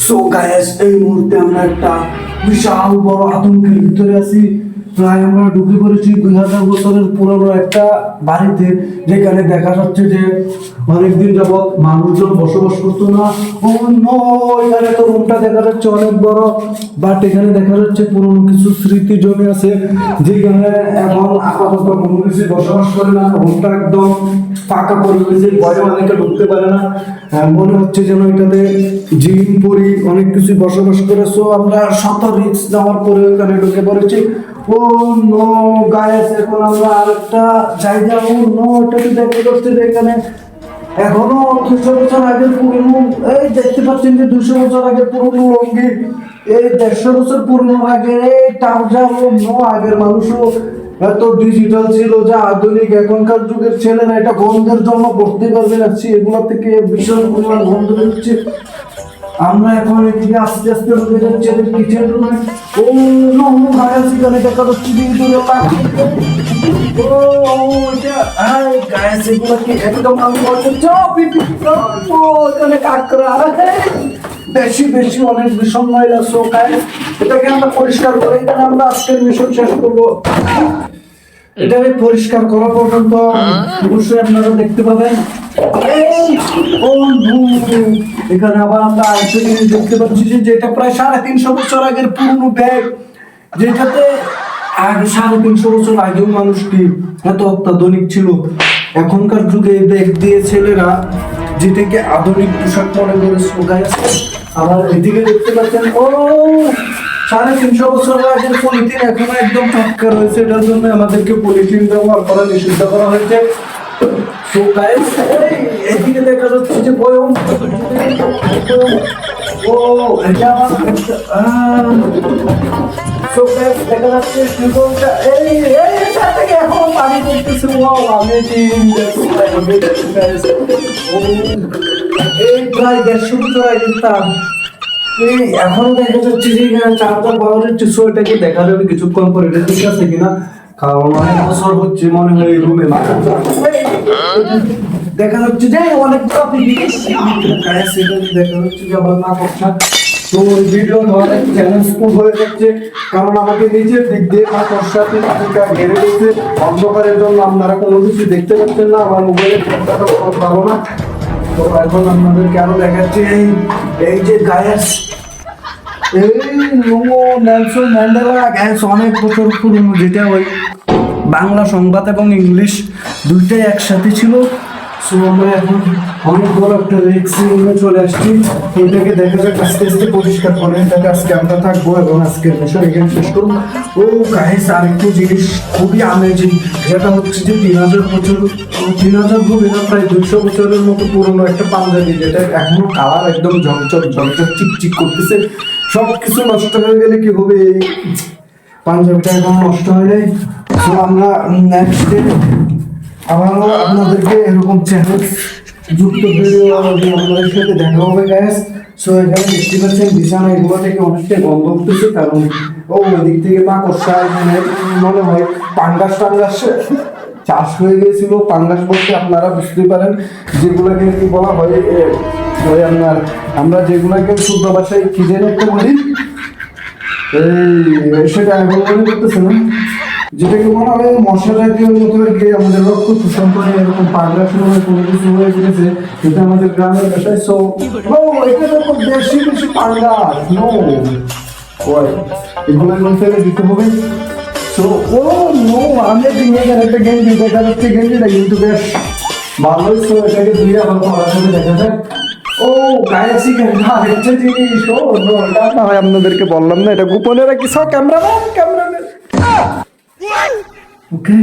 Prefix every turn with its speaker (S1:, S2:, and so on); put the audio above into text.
S1: So guys, এই মুহূর্তে আমরা একটা বিশাল বড় আতঙ্কের ভিতরে আছি। প্রায় আমরা ঢুকে পড়েছি 2000 বছরের পুরনো একটা বাড়িতে, যেখানে দেখা যাচ্ছে যে অনেকদিন যাবৎ মানুষজন বসবাস করতো না। ও নো, এখানে তো রুমটা দেখা যাচ্ছে অনেক বড়, বাট এখানে দেখা যাচ্ছে পুরনো কিছু স্মৃতি জমে আছে, যেখানে এখন আপাতত কোনো কিছু বসবাস করে না। রুমটা একদম ফাঁকা পরিবেশে, ভয়ে অনেকে ঢুকতে পারে না। মনে হচ্ছে যেন এটাতে জিন পরি অনেক কিছু বসবাস করে। সো আমরা শত রিস্ক নেওয়ার পরে ওখানে ঢুকে পড়েছি। ও নো গাইস, এখন আমরা আরেকটা জায়গা, ও নো, এটাকে দেখতে পাচ্ছি যে এখানে এখনো 200 বছর আগের পুরনো, এই দেখতে পাচ্ছেন যে 200 বছর আগের পুরনো লঙ্গি, এই 150 বছর পুরনো আগের এই টাউজা। ও নো, আগের মানুষও এত ডিজিটাল ছিল যা আধুনিক এখনকার যুগের ছেলেরা এটা গন্ধের জন্য পড়তে পারবে না। এগুলো থেকে ভীষণ পরিমাণ গন্ধ হচ্ছে। আমরা এখন এদিকে আস্তে আস্তে ঢুকে যাচ্ছি কিচেন রুমে। ও নো, গায়ে সেখানে দেখা যাচ্ছে ও এটা গায়ে সেগুলো কি একদম আমি বলতে ও এখানে কাকড়া বেশি বেশি অনেক ভীষণ ময়লা। সো গায়ে এটাকে আমরা পরিষ্কার করে এখানে আমরা আজকের মিশন শেষ করবো। এটাকে পরিষ্কার করা পর্যন্ত অবশ্যই আপনারা দেখতে পাবেন। এখানে আবার আমরা আরেকটা জিনিস দেখতে পাচ্ছি যে এটা প্রায় 350 বছর আগের পুরনো ব্যাগ, যেটাতে আগে 350 বছর আগেও মানুষটি এত অত্যাধুনিক ছিল। এখনকার যুগে এই ব্যাগ দিয়ে ছেলেরা যেটাকে আধুনিক পোশাক মনে করে শোকায়। আবার এদিকে দেখতে পাচ্ছেন, ও 350 বছর আগের পলিথিন এখনো একদম টাটকা রয়েছে। এটার জন্য আমাদেরকে পলিথিন ব্যবহার করা নিষিদ্ধ করা হয়েছে। তো গাইস, এদিকে দেখা যাচ্ছে যে বয়ম, ও এটা তো গাইস দেখা যাচ্ছে জীবনটা এই এটা থেকে এখন পানি পড়তেছে। Wow, amazing guys. এই প্রায় 150 বছর আগের তার এই এখনো দেখা যাচ্ছে যে এখানে চারটা পাওয়ার হচ্ছে। সো এটাকে দেখা যাবে কিছুক্ষণ পরে এটা ঠিক আছে কিনা, কারণ অনেক বছর হচ্ছে মনে হয় এই রুমে দেখা যাচ্ছে যে অনেক দেখা যাচ্ছে যে আবার না করছে। তো ভিডিও অনেক চ্যালেঞ্জফুল হয়ে যাচ্ছে, কারণ আমাকে নিজের দিক দিয়ে মাকড়সাতে ঘেরে দিয়েছে। অন্ধকারের জন্য আপনারা কোনো কিছু দেখতে পাচ্ছেন না, আমার মোবাইলের ক্যামেরাটা ভালো না। তো এখন আপনাদেরকে আরো দেখাচ্ছি এই যে গায়েস, এই নেলসন ম্যান্ডেলা গ্যাস অনেক বছর পুরনো, যেটা ওই বাংলা সংবাদ এবং ইংলিশ দুইটাই একসাথে ছিল। সো আমরা এখন অনেক বড় একটা রিক্সি রুমে চলে আসছি। এটাকে দেখা যাক আস্তে আস্তে পরিষ্কার করে। এটাকে আজকে আমরা থাকবো এবং আজকের বিষয় এখানে শেষ করবো। ও গাইস, আরেকটি জিনিস খুবই আমেজিং, যেটা হচ্ছে যে 3000 হবে না, প্রায় 200 বছরের মতো পুরনো একটা পাঞ্জাবি, যেটা এখনো কালার একদম ঝকঝক ঝকঝক চিকচিক করতেছে। সবকিছু নষ্ট হয়ে গেলে কি হবে, এই পাঞ্জাবিটা এখন নষ্ট হয়ে যায়। তো আমরা নেক্সট ডে আবারও আপনাদেরকে এরকম চ্যালেঞ্জ যুক্ত ভিডিও আপনাদের সাথে দেখা হবে গাইস। সো এখানে দেখতে পাচ্ছেন বিছানা এগুলো থেকে অনেকটা গন্ধ উঠতেছে, কারণ ও ওই দিক থেকে মাকড়সা এখানে মনে হয় পাঙ্গাস চাষ হয়ে গিয়েছিল। পাঙ্গাস বলতে আপনারা বুঝতে পারেন যেগুলোকে কি বলা হয়, ওই আমরা যেগুলোকে শুদ্ধ ভাষায় কি যেন একটা বলি, এই সেটা এখন মনে করতেছে না, যেটাকে মনে হয় মশা জাতীয় মতো আর কি আমাদের রক্ত শোষণ করে এরকম পাগলার সময় কোনো কিছু হয়ে গেছে, এটা আমাদের গ্রামের ভাষায়। সো এটা তো বেশি বেশি পাঙ্গা নো ওই এগুলো ফেলে দিতে হবে। সো ও নো, আমি এখানে একটা গেঞ্জি দেখা যাচ্ছে, গেঞ্জিটা কিন্তু বেশ ভালোই। সো এটাকে দিয়ে আমার পড়ার সাথে দেখা যায়। ও গায়েছি আরেকটা জিনিস, ও নো, এটা না হয় আপনাদেরকে বললাম না, এটা গোপনে রাখি। সব ক্যামেরাম্যান ওকে